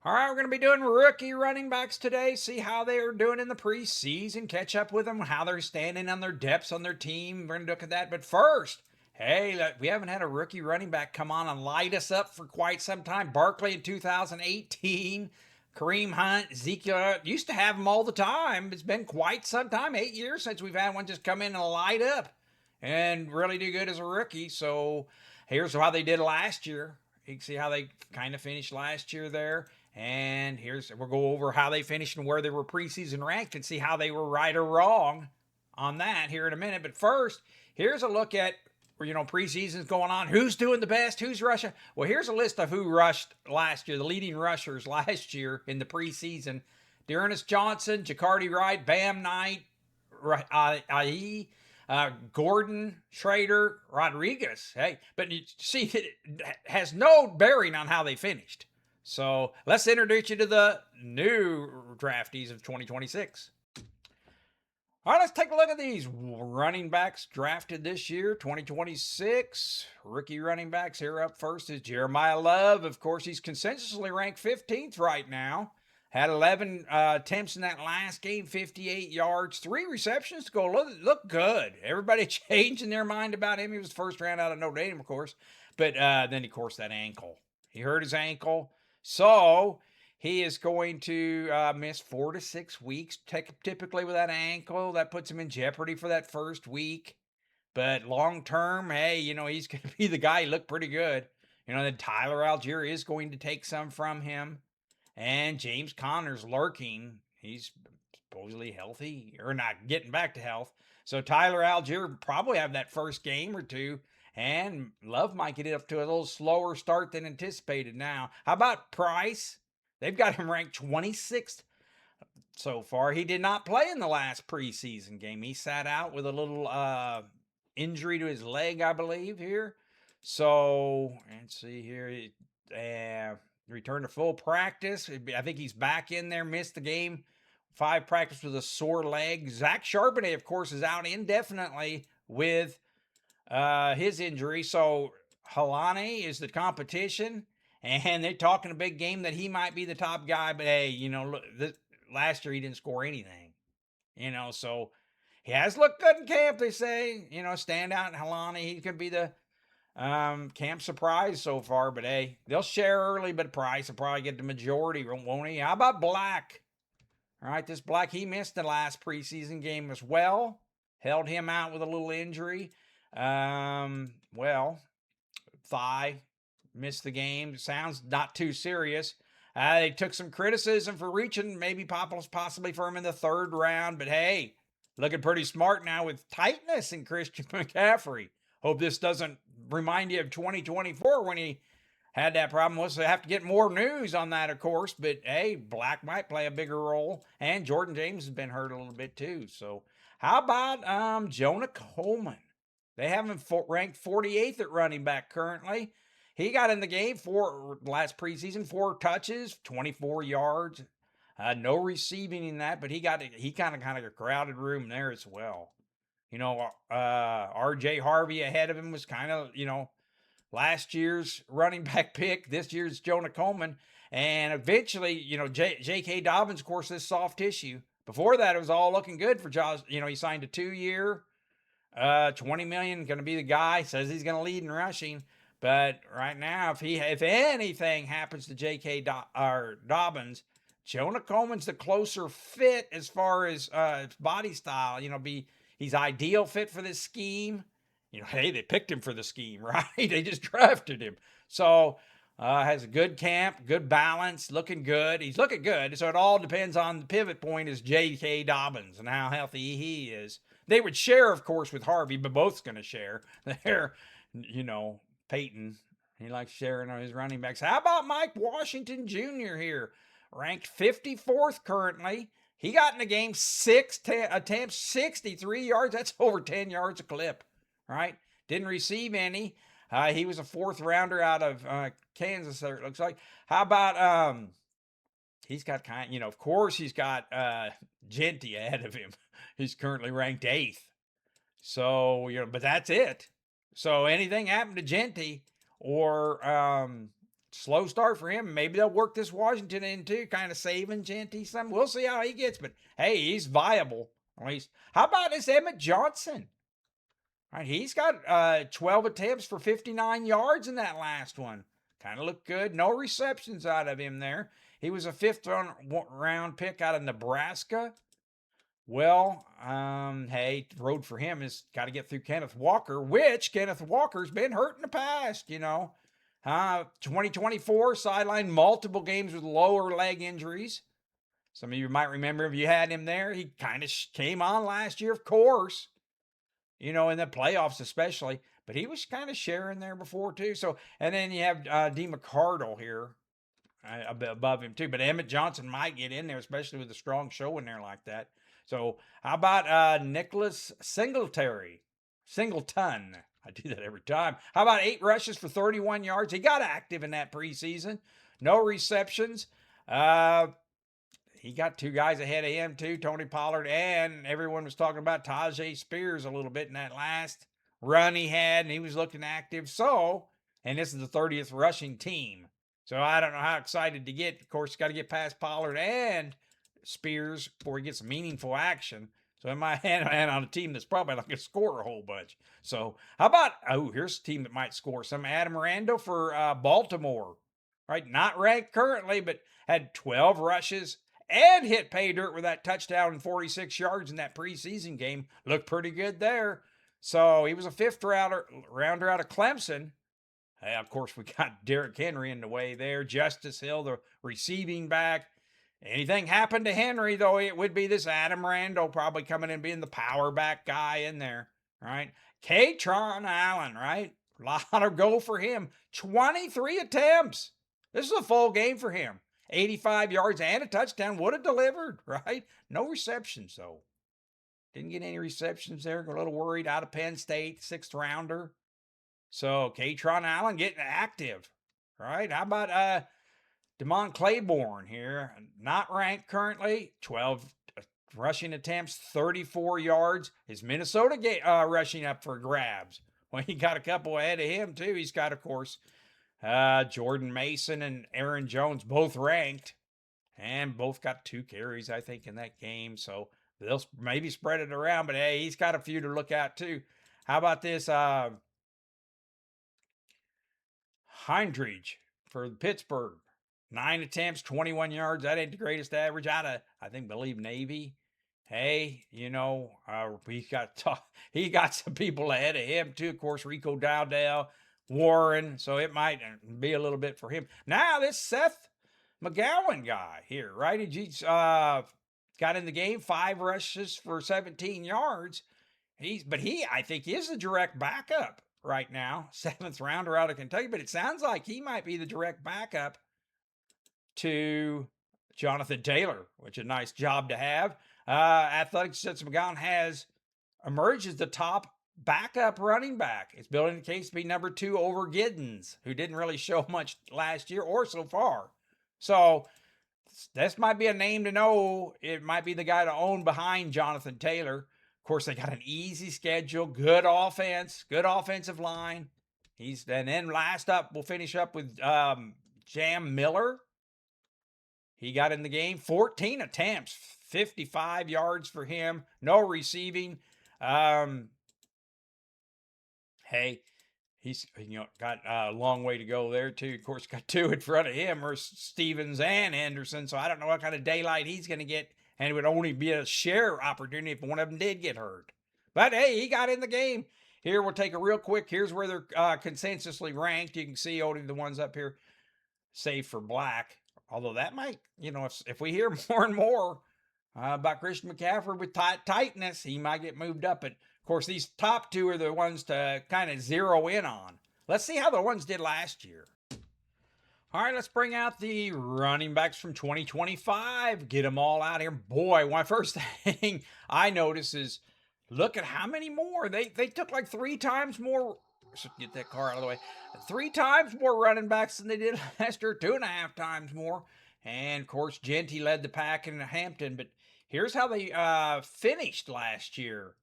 All right, we're going to be doing rookie running backs today. See how they are doing in the preseason, catch up with them, how they're standing on their depths on their team. We're going to look at that. But first, hey, we haven't had a rookie running back come on and light us up for quite some time. Barkley in 2018, Kareem Hunt, Ezekiel used to have them all the time. It's been quite some time, 8 years since we've had one just come in and light up and really do good as a rookie. So here's how they did last year. You can see how they kind of finished last year there. And we'll go over how they finished and where they were preseason ranked and see how they were right or wrong on that here in a minute. But first, here's a look at preseason's going on. Who's doing the best? Who's rushing? Well, here's a list of who rushed last year, the leading rushers last year in the preseason. Dearness Johnson, Jacardi Wright, Bam Knight, IE, Gordon, Schrader, Rodriguez. Hey, but you see, it has no bearing on how they finished. So let's introduce you to the new draftees of 2026. All right, let's take a look at these running backs drafted this year, 2026. Rookie running backs here up first is Jeremiah Love. Of course, he's consensusly ranked 15th right now. Had 11 attempts in that last game, 58 yards, 3 receptions to go. Look good. Everybody changing their mind about him. He was first round out of Notre Dame, of course. But then, of course, that ankle. He hurt his ankle. So he is going to miss 4 to 6 weeks, typically with that ankle. That puts him in jeopardy for that first week. But long term, hey, he's going to be the guy. He looked pretty good. Then Tyler Algier is going to take some from him. And James Conner's lurking. He's supposedly healthy or not getting back to health. So Tyler Algier probably have that first game or two. And Love might get it up to a little slower start than anticipated now. How about Price? They've got him ranked 26th so far. He did not play in the last preseason game. He sat out with a little injury to his leg, I believe, here. So, let's see here. Returned to full practice. I think he's back in there, missed the game. 5 practice with a sore leg. Zach Charbonnet, of course, is out indefinitely with his injury. So Halani is the competition, and they're talking a big game that he might be the top guy. But hey, look, last year he didn't score anything. So he has looked good in camp. They say, stand out in Halani. He could be the camp surprise so far. But hey, they'll share early, but Price will probably get the majority, won't he? How about Black? All right, this Black, he missed the last preseason game as well. Held him out with a little injury. Well, thigh, missed the game. Sounds not too serious. They took some criticism for reaching, maybe possibly for him in the 3rd round, but hey, looking pretty smart now with tightness in Christian McCaffrey. Hope this doesn't remind you of 2024 when he had that problem. We'll have to get more news on that, of course, but hey, Black might play a bigger role, and Jordan James has been hurt a little bit too. So how about Jonah Coleman? They have him ranked 48th at running back currently. He got in the game for last preseason, 4 touches, 24 yards. No receiving in that, but he kind of a crowded room there as well. RJ Harvey ahead of him was kind of, last year's running back pick. This year's Jonah Coleman. And eventually, J.K. Dobbins, of course, this soft tissue. Before that, it was all looking good for Josh. He signed a 2-year, $20 million, going to be the guy. Says he's going to lead in rushing. But right now, if anything happens to J.K. Dobbins, Jonah Coleman's the closer fit as far as body style. He's ideal fit for this scheme. Hey, they picked him for the scheme, right? They just drafted him. So has a good camp, good balance, looking good. He's looking good. So it all depends on the pivot point is J.K. Dobbins and how healthy he is. They would share, of course, with Harvey, but both's going to share. They're, Peyton, he likes sharing on his running backs. How about Mike Washington Jr. here? Ranked 54th currently. He got in the game 6 attempts, 63 yards. That's over 10 yards a clip, right? Didn't receive any. He was a 4th rounder out of Kansas, it looks like. How about he's got of course he's got Genty ahead of him. He's currently ranked 8th. So, but that's it. So anything happened to Genty or slow start for him. Maybe they'll work this Washington in too, kind of saving Genty some. We'll see how he gets, but hey, he's viable at least. How about this Emmett Johnson? All right, he's got 12 attempts for 59 yards in that last one. Kind of looked good. No receptions out of him there. He was a fifth-round pick out of Nebraska. Well, hey, the road for him is got to get through Kenneth Walker, which Kenneth Walker's been hurt in the past, 2024 sidelined multiple games with lower leg injuries. Some of you might remember if you had him there. He kind of came on last year, of course, in the playoffs especially, but he was kind of sharing there before too. So, and then you have D. McCardle here above him too. But Emmett Johnson might get in there, especially with a strong show in there like that. So how about Nicholas Singleton? I do that every time. How about 8 rushes for 31 yards? He got active in that preseason. No receptions. He got 2 guys ahead of him too, Tony Pollard, and everyone was talking about Tyjae Spears a little bit in that last run he had, and he was looking active. So, and this is the 30th rushing team. So I don't know how excited to get. Of course, got to get past Pollard and Spears before he gets meaningful action. So in my hand on a team that's probably not going to score a whole bunch. So how about, here's a team that might score some. Adam Randall for Baltimore, right? Not ranked currently, but had 12 rushes and hit pay dirt with that touchdown and 46 yards in that preseason game. Looked pretty good there. So he was a 5th rounder out of Clemson. Hey, of course, we got Derrick Henry in the way there. Justice Hill, the receiving back. Anything happened to Henry, though, it would be this Adam Randall probably coming in being the power back guy in there, right? Kaytron Allen, right? A lot of goal for him. 23 attempts. This is a full game for him. 85 yards and a touchdown would have delivered, right? No receptions, though. Didn't get any receptions there. Got a little worried out of Penn State, 6th rounder. So Kaytron Allen getting active, right? How about Damon Claiborne here? Not ranked currently. 12 rushing attempts, 34 yards. Is Minnesota rushing up for grabs? Well, he got a couple ahead of him, too. He's got, of course, Jordan Mason and Aaron Jones both ranked. And both got 2 carries, I think, in that game. So they'll maybe spread it around. But, hey, he's got a few to look at, too. How about this Heinrich for Pittsburgh? 9 attempts, 21 yards. That ain't the greatest average out of, believe Navy. Hey, he got some people ahead of him too. Of course, Rico Dowdell, Warren. So it might be a little bit for him. Now this Seth McGowan guy here, right? He's got in the game 5 rushes for 17 yards. I think he is the direct backup right now. 7th rounder out of Kentucky, but it sounds like he might be the direct backup to Jonathan Taylor, which is a nice job to have. Athletics says McGowan has emerged as the top backup running back. It's building the case to be number 2 over Giddens, who didn't really show much last year or so far. So this might be a name to know. It might be the guy to own behind Jonathan Taylor. Of course, they got an easy schedule, good offense, good offensive line. And then last up, we'll finish up with Jam Miller. He got in the game, 14 attempts, 55 yards for him, no receiving. Hey, he's got a long way to go there too. Of course, got 2 in front of him, or Stevens and Anderson. So I don't know what kind of daylight he's going to get, and it would only be a share opportunity if one of them did get hurt. But hey, he got in the game. Here, we'll take a real quick. Here's where they're consensusly ranked. You can see only the ones up here, save for Black. Although that might, if we hear more and more about Christian McCaffrey with tightness, he might get moved up. But of course, these top 2 are the ones to kind of zero in on. Let's see how the ones did last year. All right, let's bring out the running backs from 2025. Get them all out here. Boy, my first thing I notice is look at how many more. They took like 3 times more. Get that car out of the way. 3 times more running backs than they did last year. 2.5 times more. And of course, Genty led the pack in Hampton. But here's how they finished last year.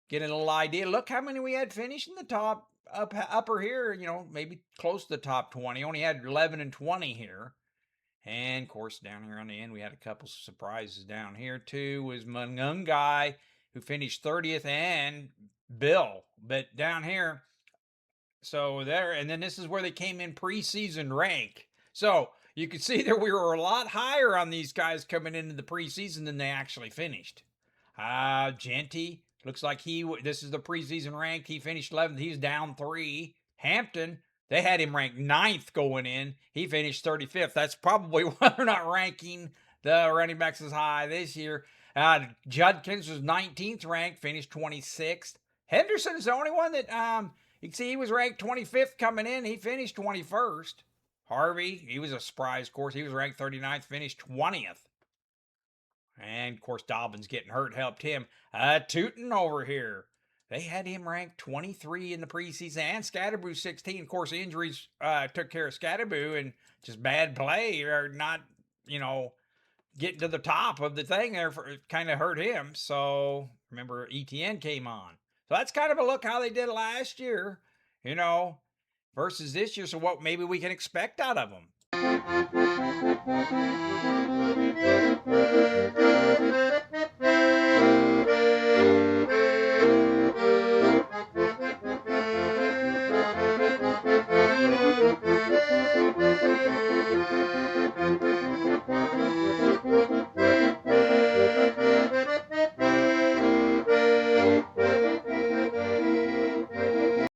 Get a little idea. Look how many we had finished in the top upper here, maybe close to the top 20. Only had 11 and 20 here. And of course, down here on the end, we had a couple surprises down here too. Was Mungungai, who finished 30th, and Bill. But down here, so there, and then this is where they came in preseason rank. So you can see that we were a lot higher on these guys coming into the preseason than they actually finished. Genty looks like this is the preseason rank. He finished 11th. He's down 3. Hampton, they had him ranked 9th going in. He finished 35th. That's probably why they're not ranking the running backs as high this year. Judkins was 19th ranked, finished 26th. Henderson is the only one that you can see he was ranked 25th coming in. He finished 21st. Harvey, he was a surprise, of course. He was ranked 39th, finished 20th. And, of course, Dobbins getting hurt helped him. Tootin over here. They had him ranked 23 in the preseason, and Scatterboo 16. Of course, injuries took care of Scatterboo, and just bad play or not, getting to the top of the thing there kind of hurt him. So, remember, ETN came on. So that's kind of a look how they did last year, versus this year. So what maybe we can expect out of them.